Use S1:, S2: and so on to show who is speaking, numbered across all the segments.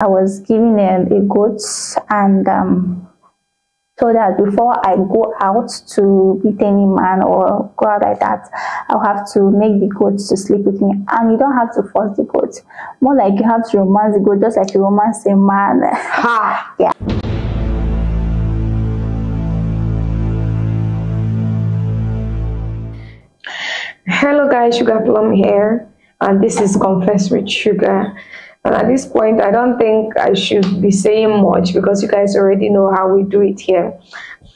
S1: I was given a goat, and so that before I go out to meet any man or go out like that, I'll have to make the goat to sleep with me. And you don't have to force the goat. More like you have to romance the goat, just like you romance a man. Ha! Yeah.
S2: Hello guys, Sugar Plum here, and this is Confess with Sugar. And at this point, I don't think I should be saying much because you guys already know how we do it here.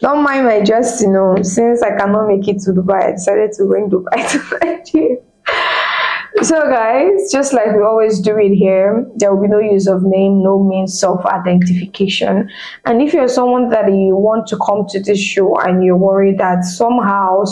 S2: Don't mind my just, since I cannot make it to Dubai, I decided to bring Dubai to Nigeria. So guys, just like we always do it here, there will be no use of name, no means of identification. And if you're someone that you want to come to this show and you're worried that somehow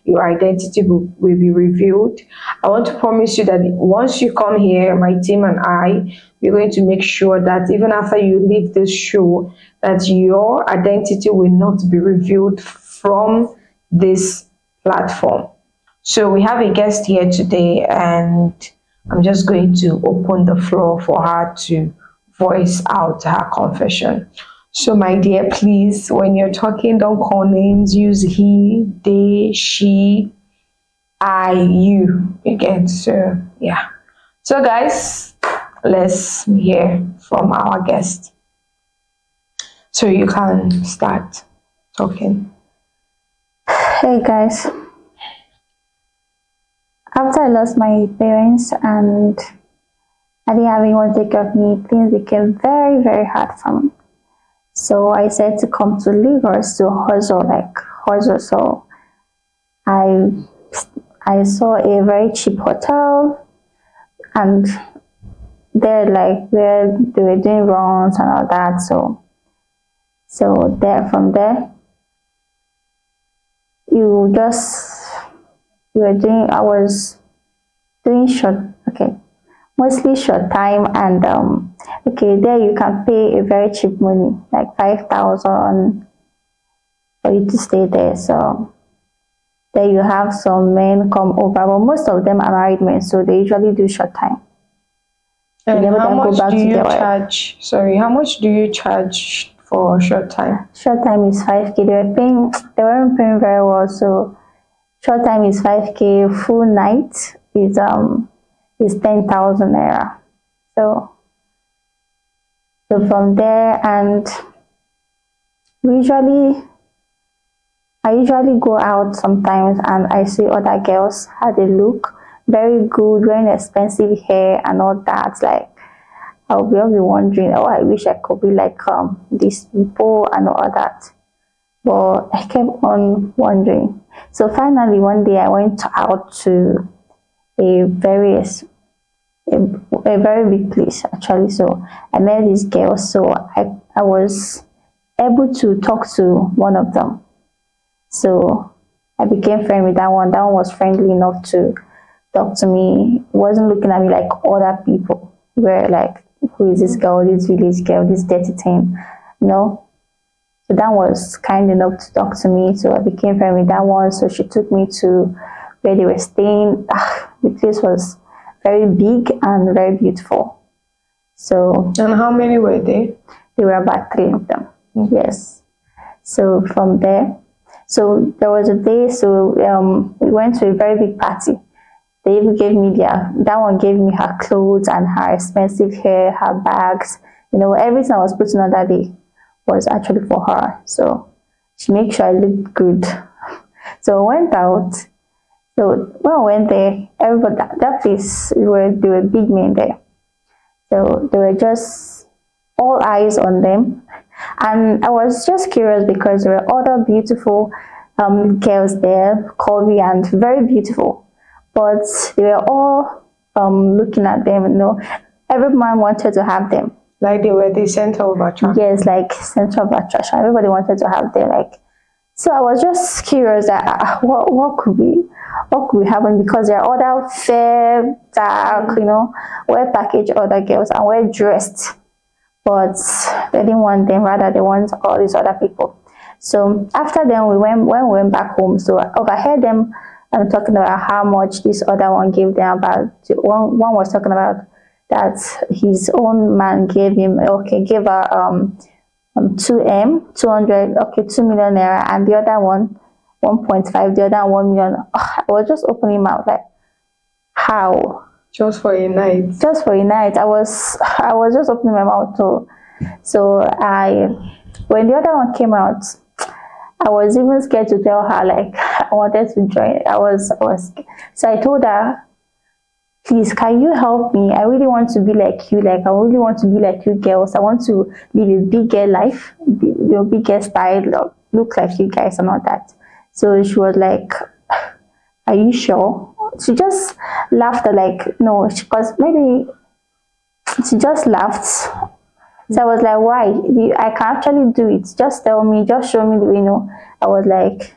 S2: your identity will be revealed, I want to promise you that once you come here, my team and I, we're going to make sure that even after you leave this show, that your identity will not be revealed from this platform. So we have a guest here today, and I'm just going to open the floor for her to voice out her confession. So my dear, please, when you're talking, don't call names. Use he, they, she, I, you. Again, so yeah. So guys, let's hear from our guest. So you can start talking.
S1: Hey guys. After I lost my parents and I didn't have anyone to take care of me, things became very, very hard for me. So I said to come to Lagos to hustle. So I saw a very cheap hotel, and there where they were doing runs and all that. So from there I was doing mostly short time, and there you can pay a very cheap money, like 5,000 for you to stay there. So there you have some men come over, but most of them are married men, so they usually do short time.
S2: And how much do you charge? Sorry, how much do you charge for short time?
S1: Short time is 5K. They weren't paying very well, so short time is 5K. Full night is 10,000 naira. So from there, and I usually go out sometimes, and I see other girls how they look very good, wearing expensive hair and all that. Like I'll be wondering, oh, I wish I could be like these people and all that. But I kept on wondering. So finally one day I went out to a very big place actually. So I met these girls. So I was able to talk to one of them. So I became friends with that one. That one was friendly enough to talk to me. He wasn't looking at me like other people were like, who is this girl, this village girl, this dirty thing, So that was kind enough to talk to me. So I became friends with that one. So she took me to where they were staying. The place was very big and very beautiful. So.
S2: And how many were there?
S1: There were about 3 of them. Yes. So from there, so there was a day. So we went to a very big party. They even gave me that one gave me her clothes and her expensive hair, her bags. Everything I was putting on that day was actually for her. So she made sure I looked good. So I went out. So when I went there, everybody, that place, there were big men there. So they were just all eyes on them. And I was just curious because there were other beautiful girls there, curvy and very beautiful. But they were all looking at them, Every man wanted to have them.
S2: Like they were the center of attraction.
S1: Yes, like center of attraction. Everybody wanted to have them. So I was just curious that what could be happening, because there are other fair, dark, well packaged other girls and well dressed, but they didn't want them. Rather, they want all these other people. So after them, when we went back home, so I overheard them talking about how much this other one gave them. About one was talking about that his own man gave him, okay, gave her 200, okay, 2 million naira, and the other one 1.5, the other 1 million. I was just opening my mouth like, how?
S2: Just for a night.
S1: Just for a night. I was just opening my mouth too. So when the other one came out, I was even scared to tell her, like, I wanted to join. I was so I told her, please, can you help me? I really want to be like you. Like, I really want to be like you girls. I want to live a bigger life, your bigger style, look like you guys and all that. So she was like, are you sure? She just laughed, like, no, because maybe she just laughed. So I was like, why? I can actually do it. Just tell me, just show me the way, I was like,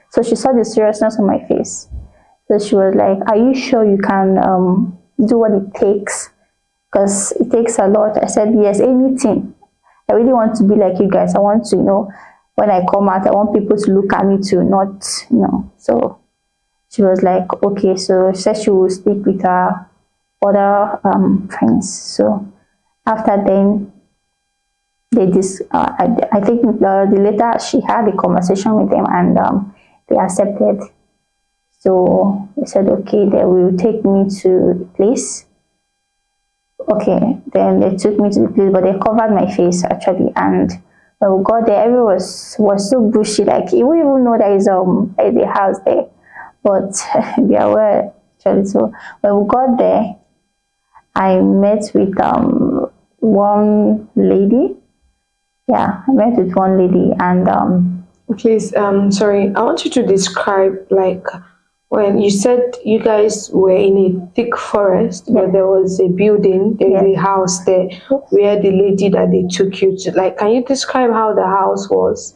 S1: so she saw the seriousness on my face. So she was like, are you sure you can do what it takes? Because it takes a lot. I said, yes, anything. I really want to be like you guys. I want to, when I come out, I want people to look at me too, not, So she was like, okay. So she said she will speak with her other friends. So after then, I think the later she had a conversation with them, and they accepted. So they said, okay, they will take me to the place. Okay, then they took me to the place, but they covered my face actually. And when we got there, everyone was so bushy, like you wouldn't even know there is a house there, but they were actually. So when we got there, I met with one lady. Yeah, I met with one lady, and
S2: please, sorry, I want you to describe, like, when you said you guys were in a thick forest, but there was a building, there's a house there where the lady that they took you to, like, can you describe how the house was?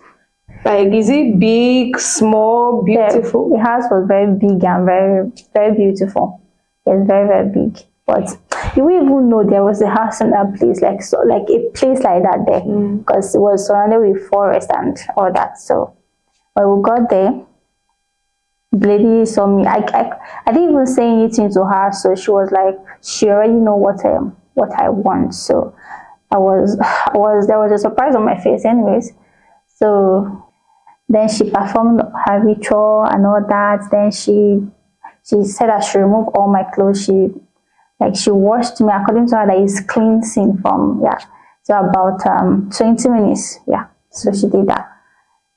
S2: Like, is it big, small, beautiful?
S1: The house was very big and very, very beautiful. It's very, very big. But you wouldn't even know there was a house in that place, like a place like that there, because it was surrounded with forest and all that. So when we got there, the lady saw me. I didn't even say anything to her, so she was like, she already know what I want. So there was a surprise on my face, anyways. So then she performed her ritual and all that. Then she said I should remove all my clothes. She washed me, according to her, that is cleansing from, so about 20 minutes. So she did that.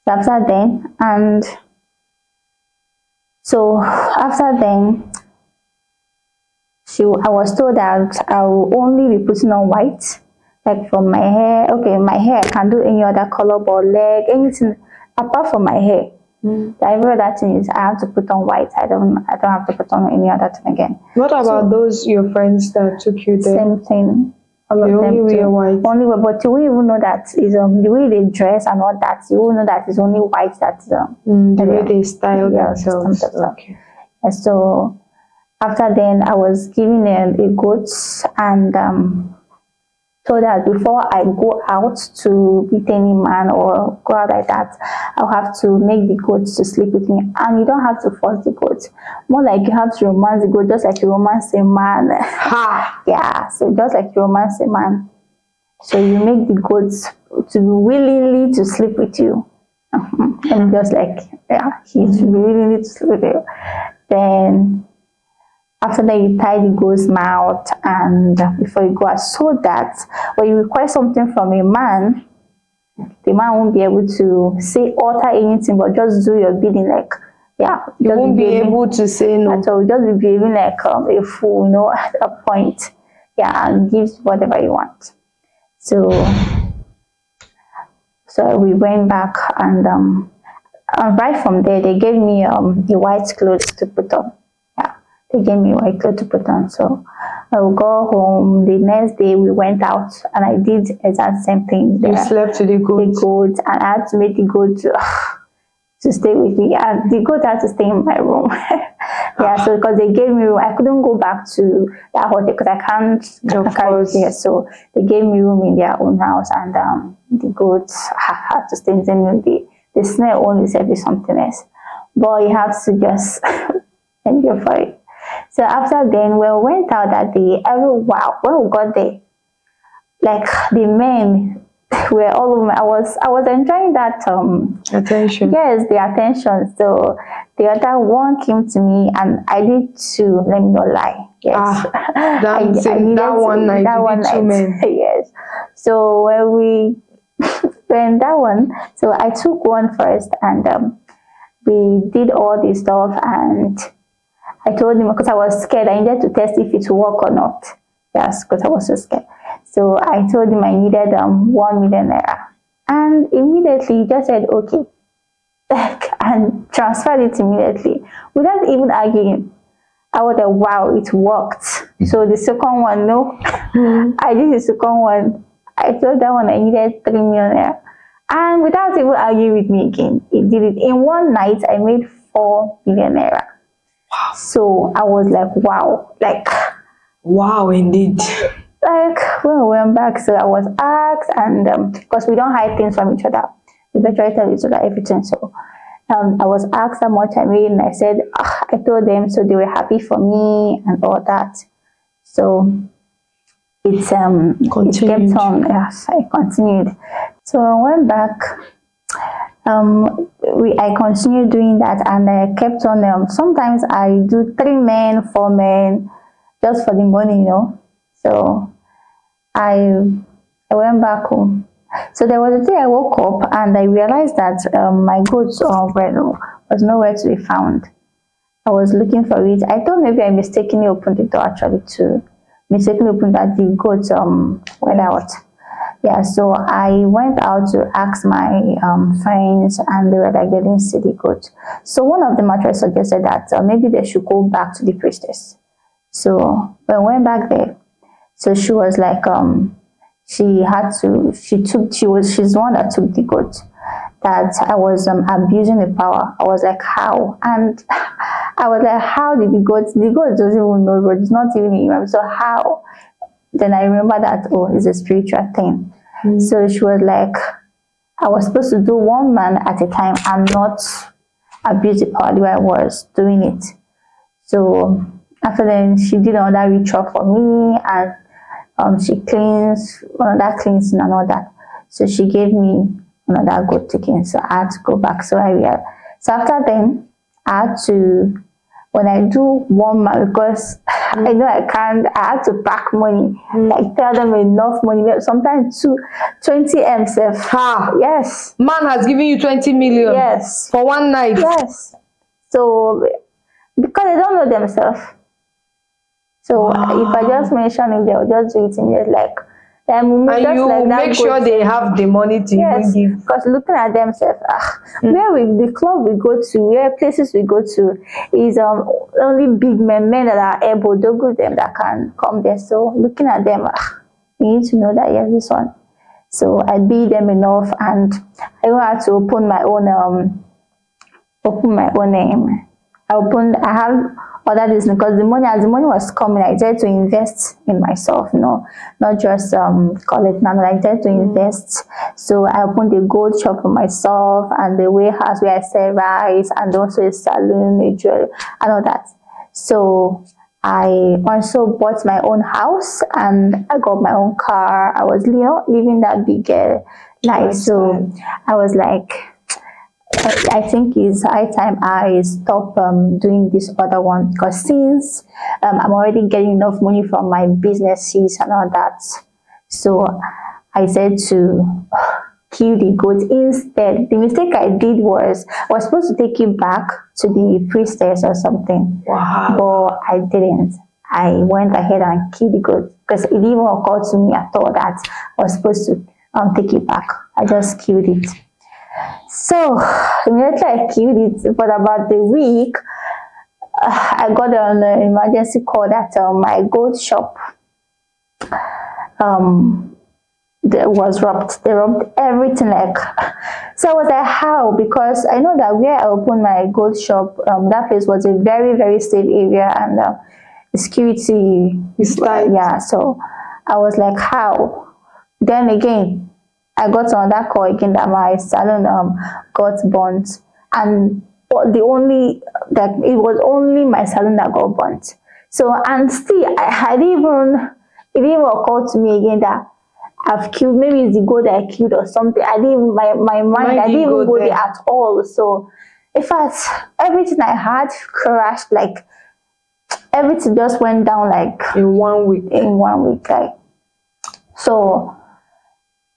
S1: So after then, I was told that I will only be putting on white, like from my hair. Okay, my hair I can do any other color, but leg, anything apart from my hair. Every other thing is I have to put on white. I don't have to put on any other thing again.
S2: What about those your friends that took you there?
S1: Same thing. All
S2: they
S1: of them
S2: only wear white.
S1: Only wear, but you won't even know that is the way they dress and all that. You won't know that it's only white. That's
S2: the way they style themselves.
S1: Okay. And so after then, I was given a goat, and told that before I go out to meet any man or go out like that, I'll have to make the goat to sleep with me. And you don't have to force the goat. More like you have to romance the goat, just like you romance a man. Yeah, so just like you romance a man. So you make the goats to be willingly to sleep with you. And just like, he should be willingly to sleep with you. Then after that, you tie the goat's mouth, and before you go out, so that when you request something from a man, the man won't be able to say alter anything, but just do your bidding. Like,
S2: you won't be able to say no.
S1: So just be behaving like a fool, at a point. And gives whatever you want. So we went back, and right from there, they gave me the white clothes to put on. They gave me white clothes to put on. So I will go home. The next day we went out, and I did exact same thing.
S2: You slept with the goat.
S1: The goat, and I had to make the goat to stay with me. And the goat had to stay in my room. So because they gave me room, I couldn't go back to that hotel because I can't carry it here. So they gave me room in their own house, and the goats had to stay in the snail only said is something else. But you have to just enjoy for it. So after then, when we went out that day, wow, when we got there, like the men were all over me. I was enjoying that
S2: attention.
S1: Yes, the attention. So the other one came to me, and I did too. Let me not lie. Yes,
S2: that one night.
S1: Yes. So when we when that one, so I took one first, and we did all this stuff, and I told him, because I was scared, I needed to test if it would work or not. Yes, because I was so scared. So I told him I needed 1 million naira, and immediately he just said okay, and transferred it immediately without even arguing. I was like, wow, it worked. So the second one, no, I did the second one. I told that one I needed 3 million naira, and without even arguing with me again, he did it. In one night, I made 4 million naira.
S2: Wow.
S1: So I was like, wow, like,
S2: wow, indeed.
S1: Like when we went back, so I was asked, and because we don't hide things from each other, we virtually tell each other everything. So I was asked how much I made, and I said, I told them, so they were happy for me and all that. So it kept on. Yes, I continued. So I went back. I continued doing that, and I kept on. Sometimes I do 3 men, 4 men, just for the money, you know. So I went back home. So there was a day I woke up and I realized that my goods was nowhere to be found. I was looking for it. I thought maybe I mistakenly opened the door actually to mistakenly opened that the goods went out. Yeah, so I went out to ask my friends, and they were like, they didn't see the goods. So one of them actually suggested that maybe they should go back to the priestess. So when I went back there, so she was like, she's the one that took the goods, that I was abusing the power. I was like, how? And I was like, how did the goat doesn't even know, but it's not even him. So how? Then I remember that, oh, it's a spiritual thing. So she was like, I was supposed to do 1 man at a time and not abuse the power the way I was doing it. So after then, she did another ritual for me, and she cleansed another cleansing and all that. So she gave me another goat taken. So I had to go back. So after then, I had to, when I do 1 man, because I know I can't, I had to pack money, like tell them enough money, sometimes 20 M. Yes.
S2: Man has given you 20 million.
S1: Yes.
S2: For 1 night.
S1: Yes. So because they don't know themselves. So if I just mention it, they'll just do it immediately, like, and
S2: you like make sure they have the money to
S1: yes,
S2: give.
S1: because looking at themselves, the club we go to, where places we go to, is only big men that are able to go them that can come there. So looking at them, you need to know that yes, this one. So I beat them enough, and I don't have to open my own name. I have other business, because as the money was coming, I tried to invest in myself, not just call it now. I tried to invest. So I opened a gold shop for myself, and the warehouse where I sell rice, and also a salon, a jewelry, and all that. So I also bought my own house, and I got my own car. I was, living that big life. So I was like, I think it's high time I stop doing this other one, because since I'm already getting enough money from my businesses and all that, so I said to kill the goat instead. The mistake I did was I was supposed to take it back to the priestess or something, but I didn't. I went ahead and killed the goat, because it didn't even occur to me at all that I was supposed to take it back. I just killed it. So immediately I killed it, but about a week, I got an emergency call that my gold shop was robbed. They robbed everything, like. So I was like, how? Because I know that where I opened my gold shop, that place was a very, very safe area, and the security is tight. Yeah, so I was like, how? Then again, I got another call again that my salon got burnt, and it was only my salon that got burnt. So, and still, I didn't even, it didn't even occur to me again that I've killed, maybe it's the goat that I killed or something. I didn't even, my mind, I didn't even go there at all. So, in fact, everything I had crashed, like, everything just went down, like,
S2: in 1 week.
S1: In 1 week, like. So,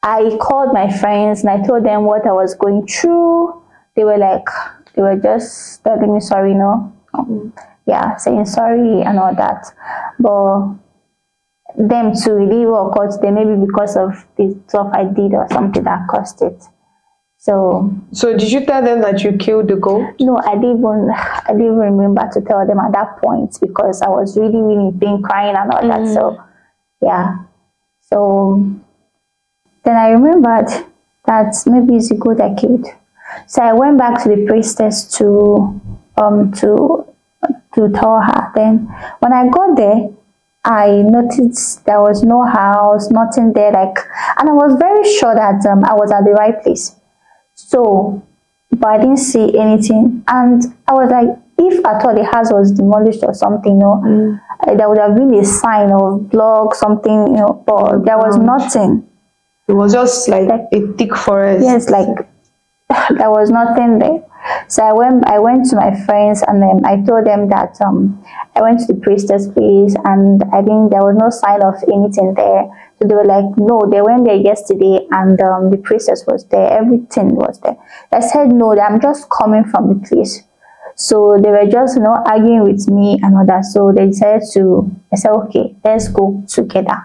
S1: I called my friends and I told them what I was going through. They were just telling me sorry, yeah, saying sorry and all that. But them too, it didn't occur to them, maybe because of the stuff I did or something that caused it. So
S2: did you tell them that you killed the goat?
S1: No, I didn't even remember to tell them at that point, because I was really, really in pain, crying and all that. So yeah. So then I remembered that maybe it's a goat I killed. So I went back to the priestess to tell her. Then when I got there, I noticed there was no house, nothing there, like, and I was very sure that I was at the right place. So, but I didn't see anything, and I was like, if at all the house was demolished or something, there would have been a sign of block, something, but there was nothing.
S2: It was just like a thick forest.
S1: Yes, like there was nothing there. So I went to my friends, and then I told them that I went to the priestess place, and I think there was no sign of anything there. So they were like, no, they went there yesterday, and the priestess was there, everything was there. I said, no, I'm just coming from the place. So they were just arguing with me and all that. So they decided I said, okay, let's go together.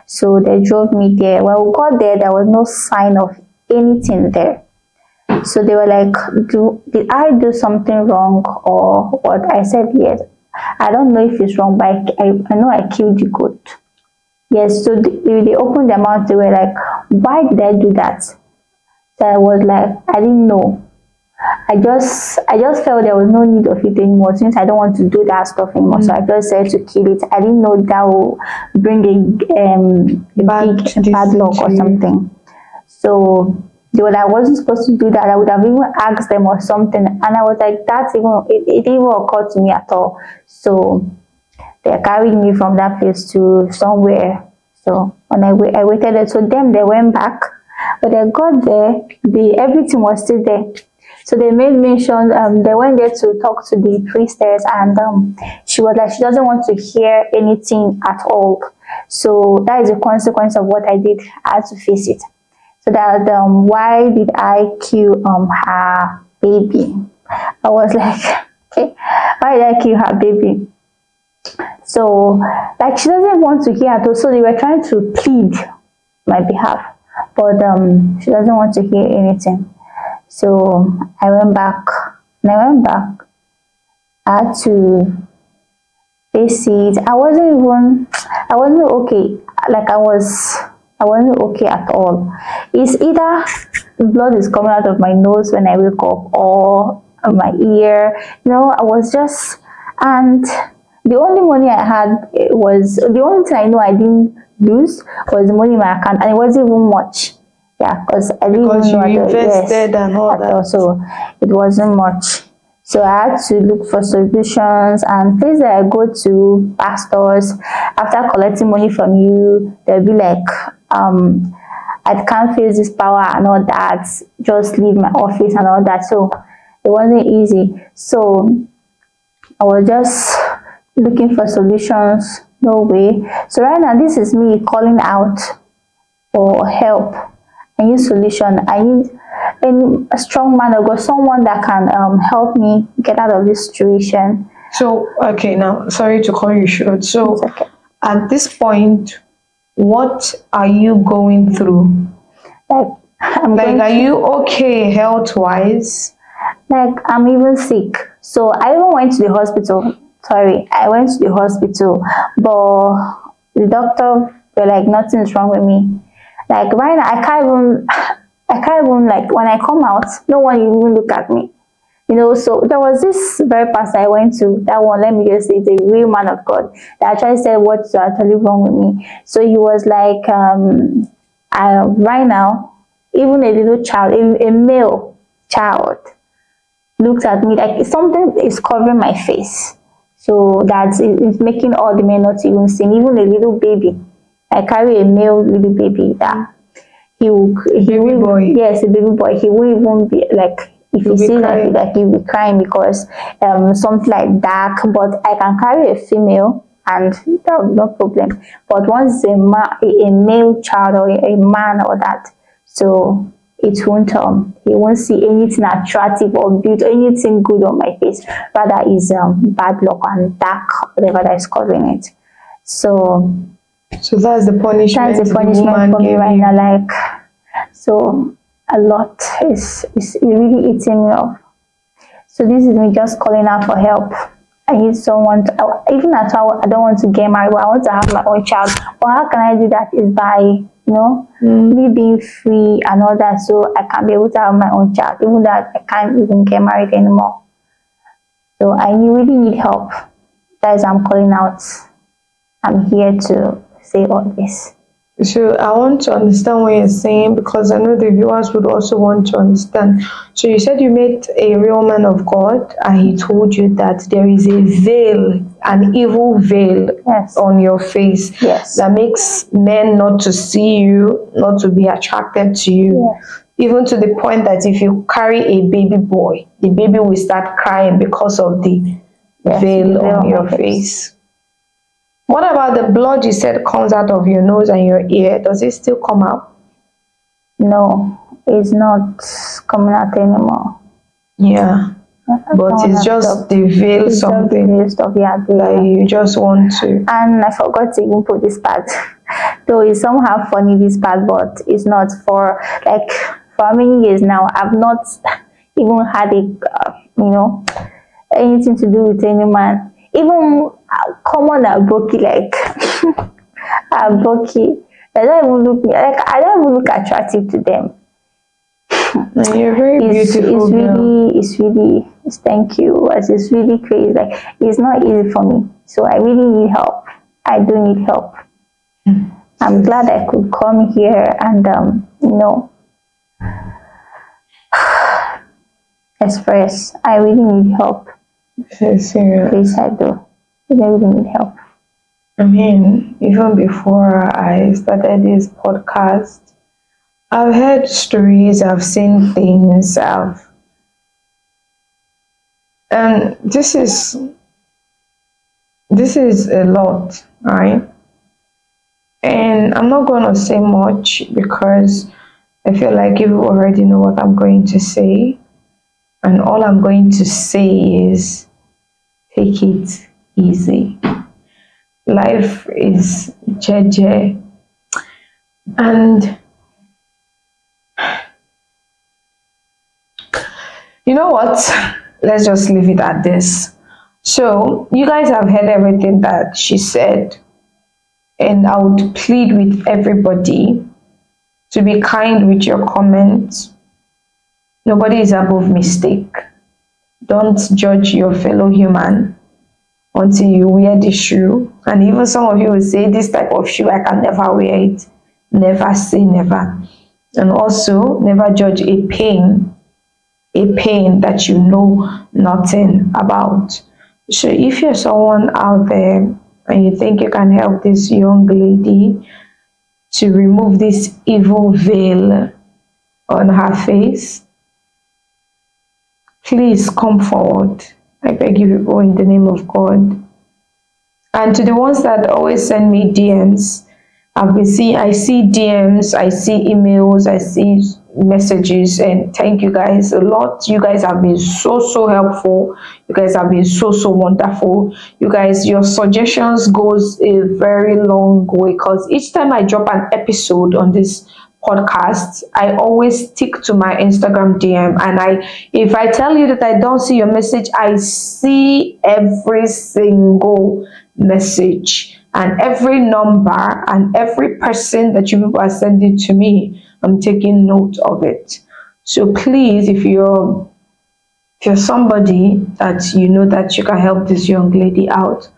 S1: So they drove me there. When we got there, there was no sign of anything there. So they were like, did I do something wrong or what? I said, yes. I don't know if it's wrong, but I know I killed the goat. Yes, so they opened their mouth. They were like, why did I do that? So I was like, I didn't know. I just felt there was no need of it anymore, since I don't want to do that stuff anymore. So I just said to kill it. I didn't know that will bring a bad luck or something. So they were like, I wasn't supposed to do that. I would have even asked them or something. And I was like, it didn't even occur to me at all. So they carried me from that place to somewhere. So when I waited there, so them, they went back. But I got there, everything was still there. So they made mention, they went there to talk to the priestess, and she was like, she doesn't want to hear anything at all. So that is a consequence of what I did. I had to face it. So that why did I kill her baby? I was like, okay, why did I kill her baby? So like, she doesn't want to hear it. So they were trying to plead my behalf, but she doesn't want to hear anything. So I went back. When I went back, I had to face it. I wasn't okay. Like I wasn't okay at all. It's either blood is coming out of my nose when I wake up, or my ear. I was just, and the only money I had was, the only thing I know I didn't lose was the money in my account, and it wasn't even much. Yeah, because I didn't even know
S2: you invested and all that.
S1: So it wasn't much. So I had to look for solutions, and places that I go to, pastors, after collecting money from you, they'll be like, I can't face this power and all that, just leave my office and all that. So it wasn't easy. So I was just looking for solutions, no way. So right now, this is me calling out for help. I need solution. I need a strong man of God, someone that can help me get out of this situation.
S2: So, okay, now, sorry to call you short. So,
S1: okay.
S2: At this point, what are you going through? Are you okay health-wise?
S1: Like, I'm even sick. So, I even went to the hospital. I went to the hospital, but the doctor were like, nothing is wrong with me. Like right now, I can't even, like, when I come out, no one even look at me. So there was this very pastor I went to, that one, let me just say, the real man of God, that actually said what's actually wrong with me. So he was like, right now, even a little child, a male child, looks at me like something is covering my face. So that it's making all the men not even sin. Even a little baby, I carry a male little baby that he will,
S2: boy.
S1: Yes, a baby boy. He won't even be like, if he sees like he'll be crying because something like dark. But I can carry a female and that was no problem. But once a male child or a man or that, so it won't he won't see anything attractive or beautiful, anything good on my face. Rather is bad luck and dark, whatever that is covering it. So
S2: that's the punishment.
S1: That's the punishment for me right now. Like, so a lot is really eating me up. So this is me just calling out for help. I need someone to, even at all, I don't want to get married, but I want to have my own child. But how can I do that? Is by, me being free and all that, so I can be able to have my own child, even that I can't even get married anymore. So I really need help. That is, I'm calling out. I'm here to say all this.
S2: So I want to understand what you're saying, because I know the viewers would also want to understand. So you said you met a real man of God and he told you that there is a veil, an evil veil,
S1: yes,
S2: on your face,
S1: yes,
S2: that makes men not to see you, not to be attracted to you. Yes. Even to the point that if you carry a baby boy, the baby will start crying because of the veil on your face. What about the blood you said comes out of your nose and your ear? Does it still come out?
S1: No, it's not coming out anymore.
S2: Yeah, but it's just the veil, something that you just want to.
S1: And I forgot to even put this part. Though it's somehow funny, this part, but it's not. For like for many years now, I've not even had anything to do with any man. Even common aboki, like aboki, I don't even look attractive to them.
S2: And you're very beautiful.
S1: Thank you. It's really crazy. Like, it's not easy for me. So I really need help. I do need help. I'm glad I could come here and express. I really need help.
S2: Serious.
S1: Please, I do. I really need help.
S2: I mean, even before I started this podcast, I've heard stories, I've seen things, and this is a lot, right? And I'm not gonna say much because I feel like you already know what I'm going to say, and all I'm going to say is take it easy. Life is jeje, and you know what? Let's just leave it at this. So you guys have heard everything that she said, and I would plead with everybody to be kind with your comments. Nobody is above mistake. Don't judge your fellow human until you wear the shoe. And even some of you will say, this type of shoe, I can never wear it. Never say never. And also, never judge a pain that you know nothing about. So if you're someone out there and you think you can help this young lady to remove this evil veil on her face, please come forward. I beg you people in the name of God. And to the ones that always send me DMs, I see DMs, I see emails, I see messages, and thank you guys a lot. You guys have been so helpful. You guys have been so wonderful. You guys, your suggestions goes a very long way, because each time I drop an episode on this podcast, I always stick to my Instagram DM, and if I tell you that I don't see your message, I see every single message and every number and every person that you people are sending to me. I'm taking note of it. So please, if you're somebody that you know that you can help this young lady out,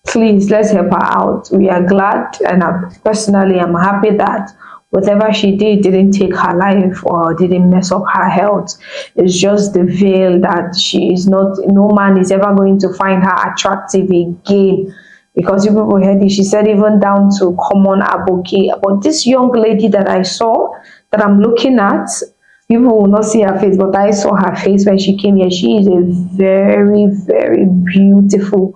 S2: please, let's help her out. We are glad, and personally I'm happy that whatever she did didn't take her life or didn't mess up her health. It's just the veil that she is not, no man is ever going to find her attractive again. Because you people heard it, she said even down to common aboki. But this young lady that I saw, that I'm looking at, people will not see her face, but I saw her face when she came here. She is a very, very beautiful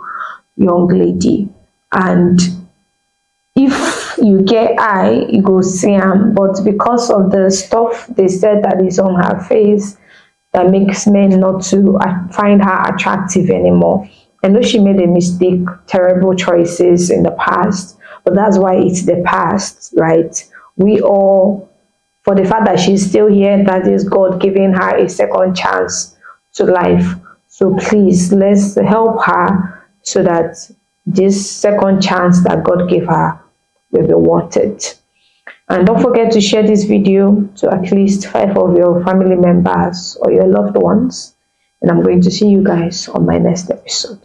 S2: young lady. And if you get eye, you go see her. But because of the stuff they said that is on her face, that makes men not to find her attractive anymore. I know she made a mistake, terrible choices in the past, but that's why it's the past, right? We all, for the fact that she's still here, that is God giving her a second chance to life. So please, let's help her so that this second chance that God gave her will be worth it. And don't forget to share this video to at least 5 of your family members or your loved ones. And I'm going to see you guys on my next episode.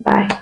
S2: Bye.